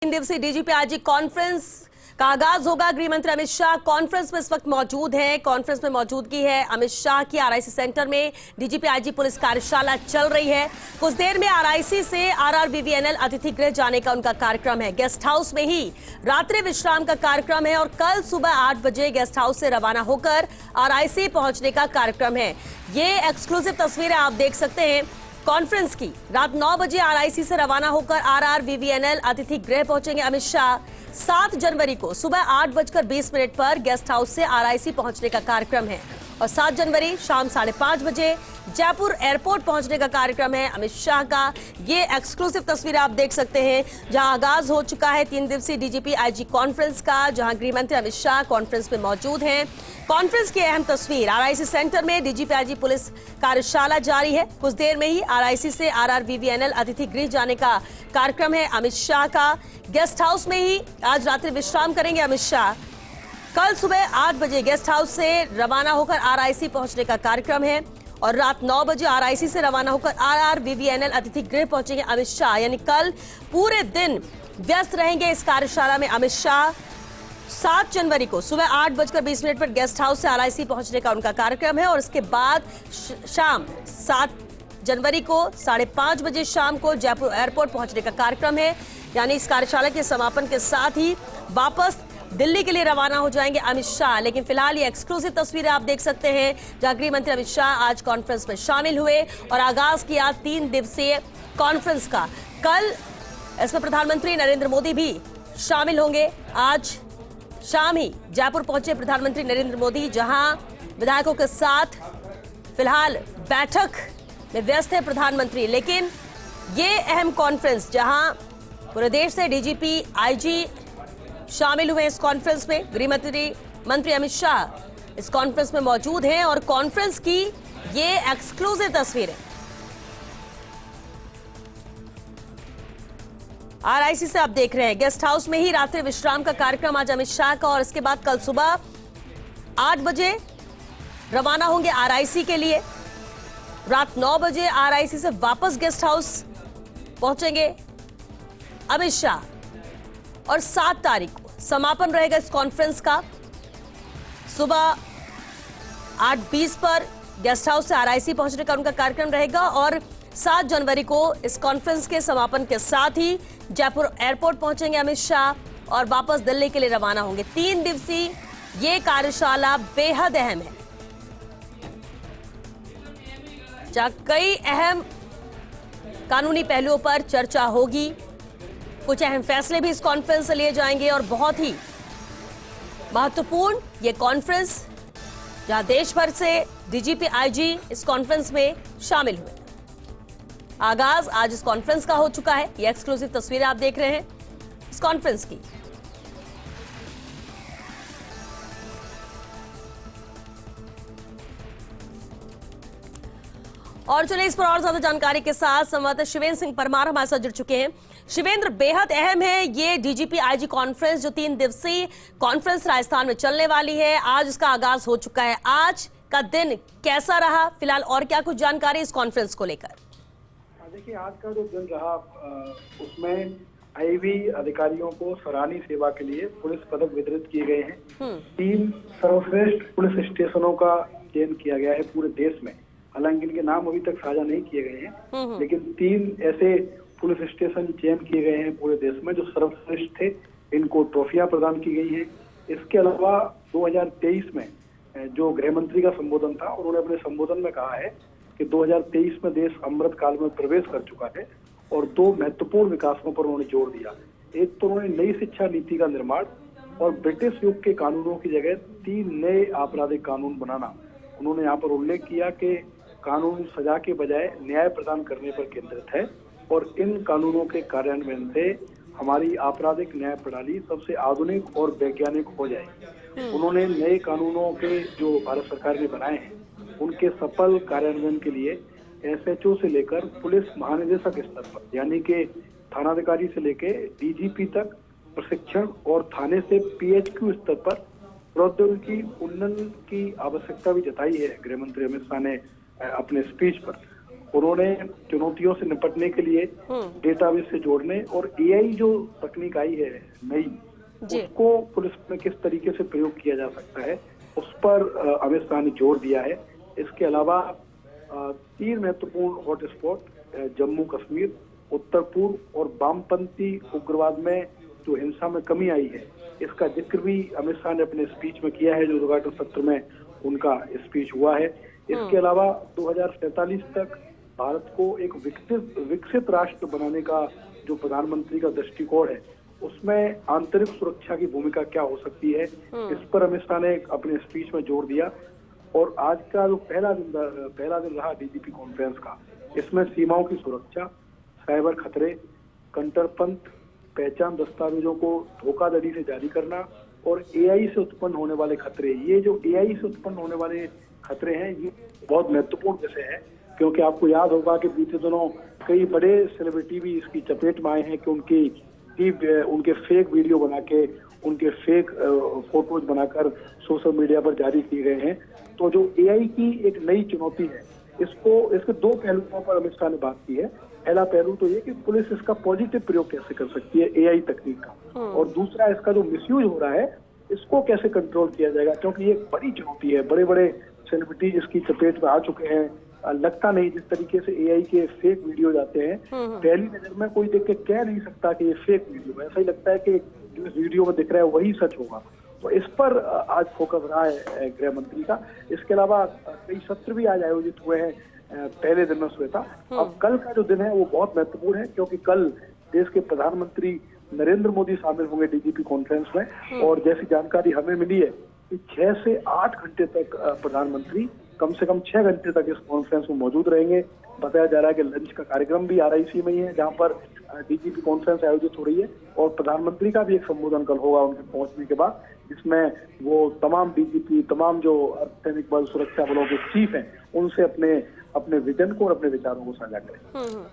तीन दिवसीय DGP IG conference का आगाज होगा। गृह मंत्री अमित शाह कॉन्फ्रेंस में इस वक्त मौजूद हैं। कॉन्फ्रेंस में मौजूदगी है अमित शाह की। आरआईसी सेंटर में डीजीपी आईजी पुलिस कार्यशाला चल रही है। कुछ देर में आरआईसी से आरआरवीवीएनएल अतिथि गृह जाने का उनका कार्यक्रम है। गेस्ट हाउस में ही रात्रि विश्राम का कार्यक्रम है और कल सुबह 8 बजे गेस्ट हाउस से रवाना होकर आरआईसी पहुंचने का कार्यक्रम है। ये एक्सक्लूसिव तस्वीरें आप देख सकते हैं कॉन्फ्रेंस की। रात 9 बजे आरआईसी से रवाना होकर आरआरवीवीएनएल अतिथि गृह पहुंचेंगे अमित शाह। 7 जनवरी को सुबह 8:20 पर गेस्ट हाउस से आरआईसी पहुंचने का कार्यक्रम है और 7 जनवरी शाम 5:30 बजे जयपुर एयरपोर्ट पहुंचने का कार्यक्रम है अमित शाह का। ये एक्सक्लूसिव तस्वीरें आप देख सकते हैं जहां आगाज हो चुका है 3 दिवसीय डीजीपी आईजी कॉन्फ्रेंस का, जहां गृह मंत्री अमित शाह कॉन्फ्रेंस में मौजूद हैं। कॉन्फ्रेंस की अहम तस्वीर। आरआईसी सेंटर में डीजीपी आईजी पुलिस कार्यशाला जारी है। कुछ देर में ही आरआईसी से आरआरवीवीएनएल अतिथि गृह जाने का कार्यक्रम है अमित शाह का। गेस्ट हाउस में ही आज रात्रि विश्राम करेंगे अमित शाह। कल सुबह 8 बजे गेस्ट हाउस से रवाना होकर आरआईसी पहुंचने का कार्यक्रम है और रात 9 बजे आरआईसी से रवाना होकर आरआरवीवीएनएल अतिथि गृह पहुंचेंगे अमित शाह। यानी कल पूरे दिन व्यस्त रहेंगे इस कार्यशाला में अमित शाह। 7 जनवरी को सुबह 8:20 पर गेस्ट हाउस से आरआईसी पहुंचने का उनका कार्यक्रम है और इसके बाद शाम 7 जनवरी को 5:30 बजे शाम को जयपुर एयरपोर्ट पहुंचने का कार्यक्रम है। यानी इस कार्यशाला के समापन के साथ ही वापस दिल्ली के लिए रवाना हो जाएंगे अमित शाह। लेकिन फिलहाल ये एक्सक्लूसिव तस्वीरें आप देख सकते हैं जहां गृह मंत्री अमित शाह आज कॉन्फ्रेंस में शामिल हुए और आगाज किया 3 दिवसीय कॉन्फ्रेंस का। कल इसमें प्रधानमंत्री नरेंद्र मोदी भी शामिल होंगे। आज शाम ही जयपुर पहुंचे प्रधानमंत्री नरेंद्र मोदी, जहां विधायकों के साथ फिलहाल बैठक में व्यस्त है प्रधानमंत्री। लेकिन ये अहम कॉन्फ्रेंस जहां पूरे देश से डीजीपी आईजी शामिल हुए इस कॉन्फ्रेंस में, गृह मंत्री अमित शाह इस कॉन्फ्रेंस में मौजूद हैं और कॉन्फ्रेंस की ये एक्सक्लूसिव तस्वीर है। आरआईसी से आप देख रहे हैं गेस्ट हाउस में ही रात्रि विश्राम का कार्यक्रम आज अमित शाह का और इसके बाद कल सुबह 8 बजे रवाना होंगे आरआईसी के लिए। रात 9 बजे आरआईसी से वापस गेस्ट हाउस पहुंचेंगे अमित शाह और 7 तारीख को समापन रहेगा इस कॉन्फ्रेंस का। सुबह 8:20 पर गेस्ट हाउस से आरआईसी पहुंचने का उनका कार्यक्रम रहेगा और 7 जनवरी को इस कॉन्फ्रेंस के समापन के साथ ही जयपुर एयरपोर्ट पहुंचेंगे अमित शाह और वापस दिल्ली के लिए रवाना होंगे। 3 दिवसीय ये कार्यशाला बेहद अहम है जहां कई अहम कानूनी पहलुओं पर चर्चा होगी। कुछ अहम फैसले भी इस कॉन्फ्रेंस से लिए जाएंगे और बहुत ही महत्वपूर्ण ये कॉन्फ्रेंस जहां देश भर से डीजीपी आईजी इस कॉन्फ्रेंस में शामिल हुए। आगाज आज इस कॉन्फ्रेंस का हो चुका है। ये एक्सक्लूसिव तस्वीरें आप देख रहे हैं इस कॉन्फ्रेंस की। और चलिए इस पर और ज्यादा जानकारी के साथ संवाददाता शिवेंद्र सिंह परमार हमारे साथ जुड़ चुके हैं। शिवेंद्र, बेहद अहम है ये डीजीपी आईजी कॉन्फ्रेंस जो 3 दिवसीय कॉन्फ्रेंस राजस्थान में चलने वाली है। आज इसका आगाज हो चुका है। आज का दिन कैसा रहा फिलहाल और क्या कुछ जानकारी इस कॉन्फ्रेंस को लेकर? देखिए, आज का जो दिन रहा उसमें आईवी अधिकारियों को सराहनीय सेवा के लिए पुलिस पदक वितरित किए गए हैं। 3 सर्वश्रेष्ठ पुलिस स्टेशनों का चयन किया गया है पूरे देश में। हालांकि इनके नाम अभी तक साझा नहीं किए गए हैं, लेकिन 3 ऐसे पुलिस स्टेशन चयन किए गए हैं पूरे देश में जो सर्वश्रेष्ठ थे। इनको ट्रॉफियां प्रदान की गई हैं। इसके अलावा 2023 में जो गृह मंत्री का संबोधन था, उन्होंने अपने संबोधन में कहा है कि 2023 में देश अमृत काल में प्रवेश कर चुका है और 2 महत्वपूर्ण विकासों पर उन्होंने जोर दिया। एक तो उन्होंने नई शिक्षा नीति का निर्माण और ब्रिटिश युग के कानूनों की जगह 3 नए आपराधिक कानून बनाना। उन्होंने यहाँ पर उल्लेख किया कि कानून सजा के बजाय न्याय प्रदान करने पर केंद्रित है और इन कानूनों के कार्यान्वयन से हमारी आपराधिक न्याय प्रणाली सबसे आधुनिक और वैज्ञानिक हो जाएगी। उन्होंने नए कानूनों के जो भारत सरकार ने बनाए हैं उनके सफल कार्यान्वयन के लिए एसएचओ से लेकर पुलिस महानिदेशक स्तर पर, यानी कि थानाधिकारी से लेकर डीजीपी तक प्रशिक्षण और थाने से पीएचक्यू स्तर पर प्रौद्योगिकी उन्नयन की आवश्यकता भी जताई है गृह मंत्री अमित शाह ने अपने स्पीच पर। उन्होंने चुनौतियों से निपटने के लिए डेटाबेस से जोड़ने और एआई जो तकनीक आई है नई, उसको पुलिस में किस तरीके से प्रयोग किया जा सकता है, उस पर अमित शाह ने जोर दिया है। इसके अलावा 3 महत्वपूर्ण हॉटस्पॉट जम्मू कश्मीर, उत्तर पूर्व और वामपंथी उग्रवाद में जो हिंसा में कमी आई है, इसका जिक्र भी अमित शाह ने अपने स्पीच में किया है, जो उद्घाटन सत्र में उनका स्पीच हुआ है। इसके अलावा 2047 तक भारत को एक विकसित राष्ट्र बनाने का जो प्रधानमंत्री का दृष्टिकोण है, उसमें आंतरिक सुरक्षा की भूमिका क्या हो सकती है, इस पर अमित शाह ने अपने स्पीच में जोर दिया। और आज का जो पहला दिन रहा डीजीपी कॉन्फ्रेंस का, इसमें सीमाओं की सुरक्षा, साइबर खतरे, कंटरपंथ, पहचान दस्तावेजों को धोखाधड़ी से जारी करना और एआई से उत्पन्न होने वाले खतरे, ये जो एआई से उत्पन्न होने वाले खतरे हैं, ये बहुत महत्वपूर्ण विषय है। क्योंकि आपको याद होगा कि बीते दिनों कई बड़े सेलिब्रिटी भी इसकी चपेट में आए हैं कि उनके फेक वीडियो बना के, उनके फेक फोटोज बनाकर सोशल मीडिया पर जारी किए गए हैं। तो जो एआई की एक नई चुनौती है, इसके 2 पहलुओं पर अमित शाह ने बात की है। पहला पहलू तो ये कि पुलिस इसका पॉजिटिव प्रयोग कैसे कर सकती है एआई तकनीक का, और दूसरा इसका जो मिसयूज हो रहा है, इसको कैसे कंट्रोल किया जाएगा, क्योंकि ये एक बड़ी चुनौती है। बड़े बड़े सेलिब्रिटीज इसकी चपेट में आ चुके हैं। लगता नहीं, जिस तरीके से एआई के फेक वीडियो जाते हैं, पहली नजर में कोई देख के कह नहीं सकता कि ये फेक वीडियो है। ऐसा ही लगता है कि जो इस वीडियो में दिख रहा है वही सच होगा। तो इस पर आज फोकस रहा है गृह मंत्री का। इसके अलावा कई सत्र भी आज आयोजित हुए हैं पहले दिन में श्वेता। अब कल का जो दिन है वो बहुत महत्वपूर्ण है, क्योंकि कल देश के प्रधानमंत्री नरेंद्र मोदी शामिल होंगे डीजीपी कॉन्फ्रेंस में। और जैसी जानकारी हमें मिली है कि 6 से 8 घंटे तक प्रधानमंत्री कम से कम 6 घंटे तक इस कॉन्फ्रेंस में मौजूद रहेंगे। बताया जा रहा है कि लंच का कार्यक्रम भी RIC में ही है, जहां पर डीजीपी कॉन्फ्रेंस आयोजित हो रही है। और प्रधानमंत्री का भी एक संबोधन कल होगा उनके पहुंचने के बाद, जिसमें वो तमाम डीजीपी, तमाम जो अर्धसैनिक बल, सुरक्षा बलों के चीफ हैं, उनसे अपने विजन को और अपने विचारों को साझा करें।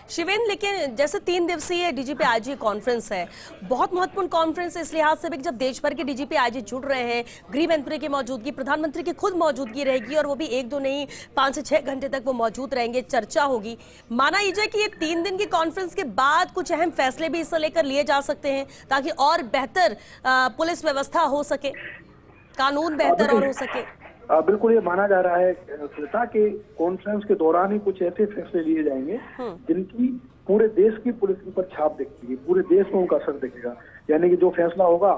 शिवेंद्र, लेकिन जैसे 3 दिवसीय डीजीपी आईजी कॉन्फ्रेंस है, बहुत महत्वपूर्ण कॉन्फ्रेंस है इस लिहाज से भी कि जब देश भर के डीजीपी आईजी जुड़ रहे हैं, गृह मंत्री की मौजूदगी, प्रधानमंत्री की खुद मौजूदगी रहेगी, और वो भी 1-2 नहीं 5 से 6 घंटे तक वो मौजूद रहेंगे, चर्चा होगी। माना ही जाए कि ये 3 दिन की कॉन्फ्रेंस के बाद कुछ अहम फैसले भी इससे लेकर लिए जा सकते हैं, ताकि और बेहतर पुलिस व्यवस्था हो सके, कानून बेहतर और हो सके। बिल्कुल, ये माना जा रहा है श्वेता कि कॉन्फ्रेंस के दौरान ही कुछ ऐसे फैसले लिए जाएंगे जिनकी पूरे देश की पुलिस के ऊपर छाप दिखेगी, पूरे देश में उनका असर दिखेगा। यानी कि जो फैसला होगा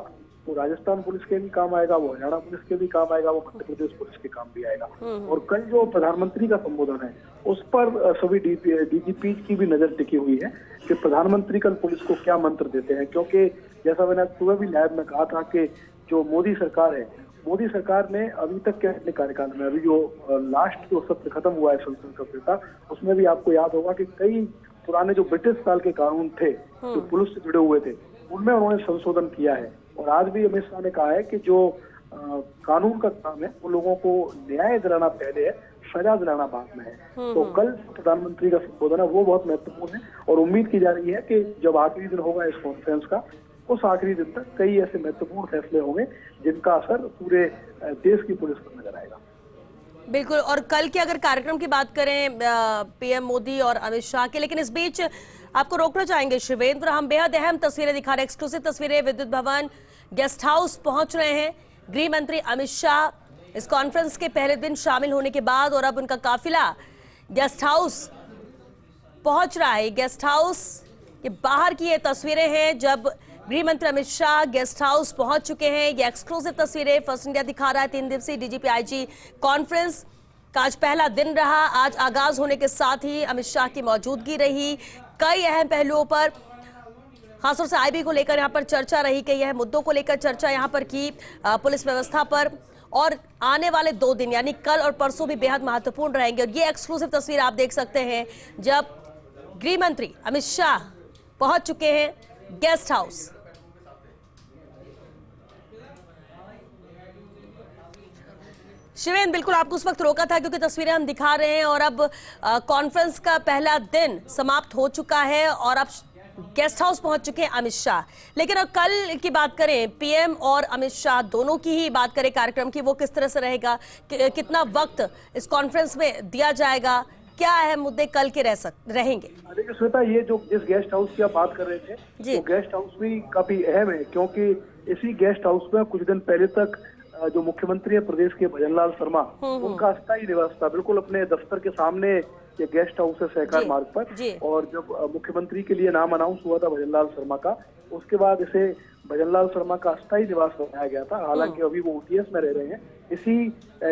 वो राजस्थान पुलिस के भी काम आएगा, वो हरियाणा पुलिस के भी काम आएगा, वो मध्य प्रदेश पुलिस के काम भी आएगा। और कल जो प्रधानमंत्री का संबोधन है, उस पर सभी डीजीपी की भी नजर टिकी हुई है कि प्रधानमंत्री कल पुलिस को क्या मंत्र देते हैं। क्योंकि जैसा मैंने सुबह भी लाइव में कहा था कि जो मोदी सरकार है, मोदी सरकार ने अभी तक के अपने कार्यकाल में, अभी जो लास्ट जो सत्र खत्म हुआ है संसद का सत्र, उसमें भी आपको याद होगा कि कई पुराने जो ब्रिटिश काल के कानून थे जो पुलिस से जुड़े हुए थे, उनमें उन्होंने संशोधन किया है। और आज भी अमित शाह ने कहा है कि जो कानून का काम है वो लोगों को न्याय दिलाना पहले है, सजा दिलाना बाद में है। तो कल प्रधानमंत्री का संबोधन है वो बहुत महत्वपूर्ण है, और उम्मीद की जा रही है कि जब आखिरी दिन होगा इस कॉन्फ्रेंस का, उस आखिरी दिन तक कई ऐसे महत्वपूर्ण फैसले होंगे जिनका असर पूरे देश की पुलिस पर नजर आएगा। बिल्कुल। और कल के अगर कार्यक्रम की बात करें पीएम मोदी और अमित शाह के, लेकिन इस बीच आपको रोकना चाहेंगे शिवेंद्र, हम बेहद अहम तस्वीरें दिखा रहे हैं, एक्सक्लूसिव तस्वीरें। विद्युत भवन गेस्ट हाउस पहुंच रहे हैं गृह मंत्री अमित शाह इस कॉन्फ्रेंस के पहले दिन शामिल होने के बाद, और अब उनका काफिला गेस्ट हाउस पहुंच रहा है। गेस्ट हाउस के बाहर की ये तस्वीरें हैं जब गृह मंत्री अमित शाह गेस्ट हाउस पहुंच चुके हैं। ये एक्सक्लूसिव तस्वीरें फर्स्ट इंडिया दिखा रहा है। 3 दिवसीय डीजीपी आईजी कॉन्फ्रेंस का आज पहला दिन रहा। आज आगाज होने के साथ ही अमित शाह की मौजूदगी रही। कई अहम पहलुओं पर, खासतौर से आईबी को लेकर यहाँ पर चर्चा रही, कई अहम मुद्दों को लेकर चर्चा यहाँ पर की, पुलिस व्यवस्था पर। और आने वाले 2 दिन यानी कल और परसों भी बेहद महत्वपूर्ण रहेंगे। और ये एक्सक्लूसिव तस्वीर आप देख सकते हैं जब गृह मंत्री अमित शाह पहुंच चुके हैं गेस्ट हाउस। शिवेंद्र, बिल्कुल आपको उस वक्त रोका था क्योंकि तस्वीरें हम दिखा रहे हैं, और अब कॉन्फ्रेंस का पहला दिन समाप्त हो चुका है और अब गेस्ट हाउस पहुंच चुके हैं अमित शाह। लेकिन अब कल की बात करें, पीएम और अमित शाह दोनों की ही बात करें कार्यक्रम की, वो किस तरह से रहेगा, कितना वक्त इस कॉन्फ्रेंस में दिया जाएगा, क्या अहम मुद्दे कल के रहेंगे? देखिए श्वेता, ये जो जिस गेस्ट हाउस की आप बात कर रहे थे, वो गेस्ट हाउस भी काफी अहम है, क्योंकि इसी गेस्ट हाउस में कुछ दिन पहले तक जो मुख्यमंत्री है प्रदेश के भजनलाल शर्मा, उनका अस्थायी निवास था। बिल्कुल अपने दफ्तर के सामने ये गेस्ट हाउस है सहकार मार्ग पर। और जब मुख्यमंत्री के लिए नाम अनाउंस हुआ था भजनलाल शर्मा का, उसके बाद इसे भजनलाल शर्मा का अस्थायी निवास बनाया गया था। हालांकि अभी वो ओटीएस में रह रहे हैं। इसी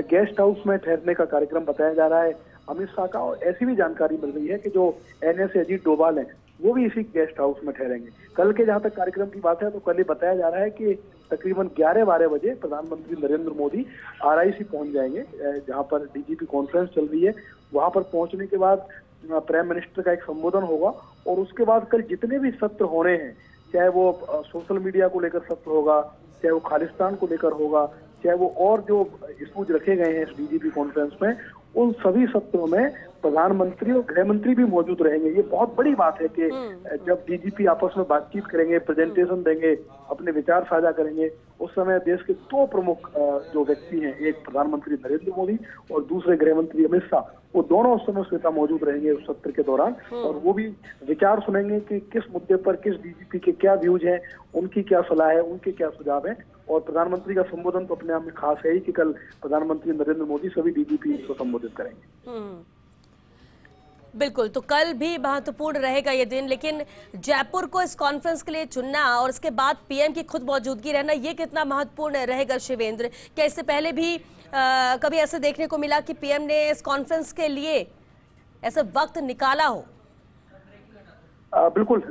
गेस्ट हाउस में ठहरने का कार्यक्रम बताया जा रहा है अमित शाह का। और ऐसी भी जानकारी मिल रही है कि जो एनएस अजीत डोभाल हैं, वो भी इसी गेस्ट हाउस में ठहरेंगे। कल के जहां तक कार्यक्रम की बात है, तो कल ये बताया जा रहा है कि तकरीबन 11-12 बजे प्रधानमंत्री नरेंद्र मोदी आरआईसी पहुंच जाएंगे, जहां पर डीजीपी कॉन्फ्रेंस चल रही है। वहां पर पहुंचने के बाद प्राइम मिनिस्टर का एक संबोधन होगा, और उसके बाद कल जितने भी सत्र हो रहे हैं, चाहे वो सोशल मीडिया को लेकर सत्र होगा, चाहे वो खालिस्तान को लेकर होगा, चाहे वो और जो इश्यूज रखे गए हैं इस डीजीपी कॉन्फ्रेंस में, उन सभी सत्रों में प्रधानमंत्री और गृह मंत्री भी मौजूद रहेंगे। ये बहुत बड़ी बात है कि जब डीजीपी आपस में बातचीत करेंगे, प्रेजेंटेशन देंगे, अपने विचार साझा करेंगे, उस समय देश के दो प्रमुख जो व्यक्ति हैं, एक प्रधानमंत्री नरेंद्र मोदी और दूसरे गृह मंत्री अमित शाह, वो दोनों उस समय श्वेता मौजूद रहेंगे उस सत्र के दौरान। और वो भी विचार सुनेंगे कि किस मुद्दे पर किस डीजीपी के क्या व्यूज हैं, उनकी क्या सलाह है, उनके क्या सुझाव हैं। और प्रधानमंत्री का संबोधन तो अपने आप में खास है ही कि कल प्रधानमंत्री नरेंद्र मोदी सभी डीजीपी को संबोधित करेंगे। बिल्कुल, तो कल भी महत्वपूर्ण रहेगा ये दिन। लेकिन जयपुर को इस कॉन्फ्रेंस के लिए चुनना और इसके बाद पीएम की खुद मौजूदगी रहना, ये कितना महत्वपूर्ण रहेगा शिवेंद्र? क्या इससे पहले भी कभी ऐसे देखने को मिला कि पीएम ने इस कॉन्फ्रेंस के लिए ऐसा वक्त निकाला हो? बिल्कुल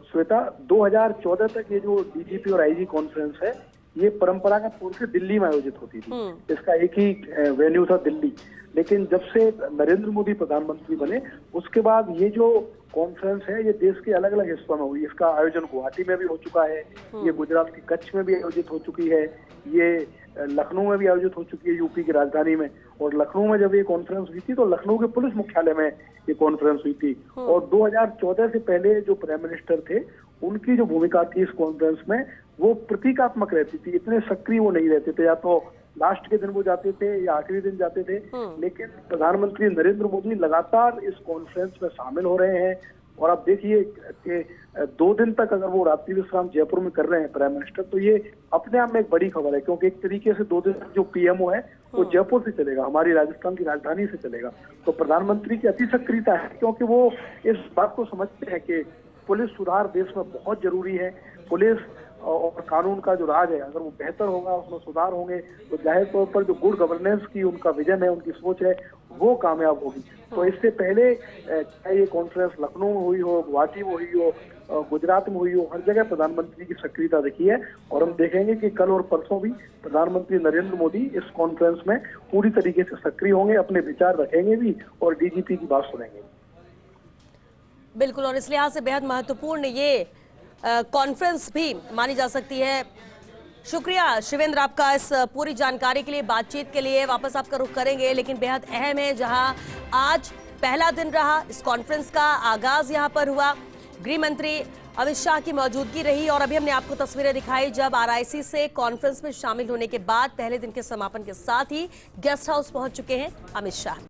श्वेता, 2014 तक ये जो डीजीपी और आईजी कॉन्फ्रेंस है, ये परंपरागत तौर से दिल्ली में आयोजित होती थी। इसका एक ही वेन्यू था, दिल्ली। लेकिन जब से नरेंद्र मोदी प्रधानमंत्री बने, उसके बाद ये जो कॉन्फ्रेंस है, ये देश के अलग अलग हिस्सों में हुई। इसका आयोजन गुवाहाटी में भी हो चुका है, ये गुजरात के कच्छ में भी आयोजित हो चुकी है, ये लखनऊ में भी आयोजित हो चुकी है, यूपी की राजधानी में। और लखनऊ में जब ये कॉन्फ्रेंस हुई थी, तो लखनऊ के पुलिस मुख्यालय में ये कॉन्फ्रेंस हुई थी। और 2014 से पहले जो प्राइम मिनिस्टर थे, उनकी जो भूमिका थी इस कॉन्फ्रेंस में, वो प्रतीकात्मक रहती थी। इतने सक्रिय वो नहीं रहते थे, या तो लास्ट के दिन वो जाते थे या आखिरी दिन जाते थे। लेकिन प्रधानमंत्री नरेंद्र मोदी लगातार इस कॉन्फ्रेंस में शामिल हो रहे हैं। और आप देखिए कि 2 दिन तक अगर वो रात्रि विश्राम जयपुर में कर रहे हैं प्राइम मिनिस्टर, तो ये अपने आप में एक बड़ी खबर है। क्योंकि एक तरीके से 2 दिन तक जो पीएमओ है, वो जयपुर से चलेगा, हमारी राजस्थान की राजधानी से चलेगा। तो प्रधानमंत्री की अति सक्रियता है, क्योंकि वो इस बात को समझते हैं कि पुलिस सुधार देश में बहुत जरूरी है। पुलिस और कानून का जो राज है, अगर वो बेहतर होगा, उसमें सुधार होंगे, तो जाहिर तौर पर जो गुड गवर्नेंस की उनका विजन है, उनकी सोच है, वो कामयाब होगी। तो इससे पहले चाहे ये कॉन्फ्रेंस लखनऊ में हुई हो, गुवाहाटी में हुई हो, गुजरात में हुई हो, हर जगह प्रधानमंत्री की सक्रियता दिखी है। और हम देखेंगे कि कल और परसों भी प्रधानमंत्री नरेंद्र मोदी इस कॉन्फ्रेंस में पूरी तरीके से सक्रिय होंगे, अपने विचार रखेंगे भी और डीजीपी की बात सुनेंगे। बिल्कुल, और इस लिहाज से बेहद महत्वपूर्ण ये कॉन्फ्रेंस भी मानी जा सकती है। शुक्रिया शिवेंद्र आपका इस पूरी जानकारी के लिए, बातचीत के लिए। वापस आपका रुख करेंगे, लेकिन बेहद अहम है, जहां आज पहला दिन रहा इस कॉन्फ्रेंस का, आगाज यहां पर हुआ, गृह मंत्री अमित शाह की मौजूदगी रही। और अभी हमने आपको तस्वीरें दिखाई जब आरआईसी से कॉन्फ्रेंस में शामिल होने के बाद पहले दिन के समापन के साथ ही गेस्ट हाउस पहुंच चुके हैं अमित शाह।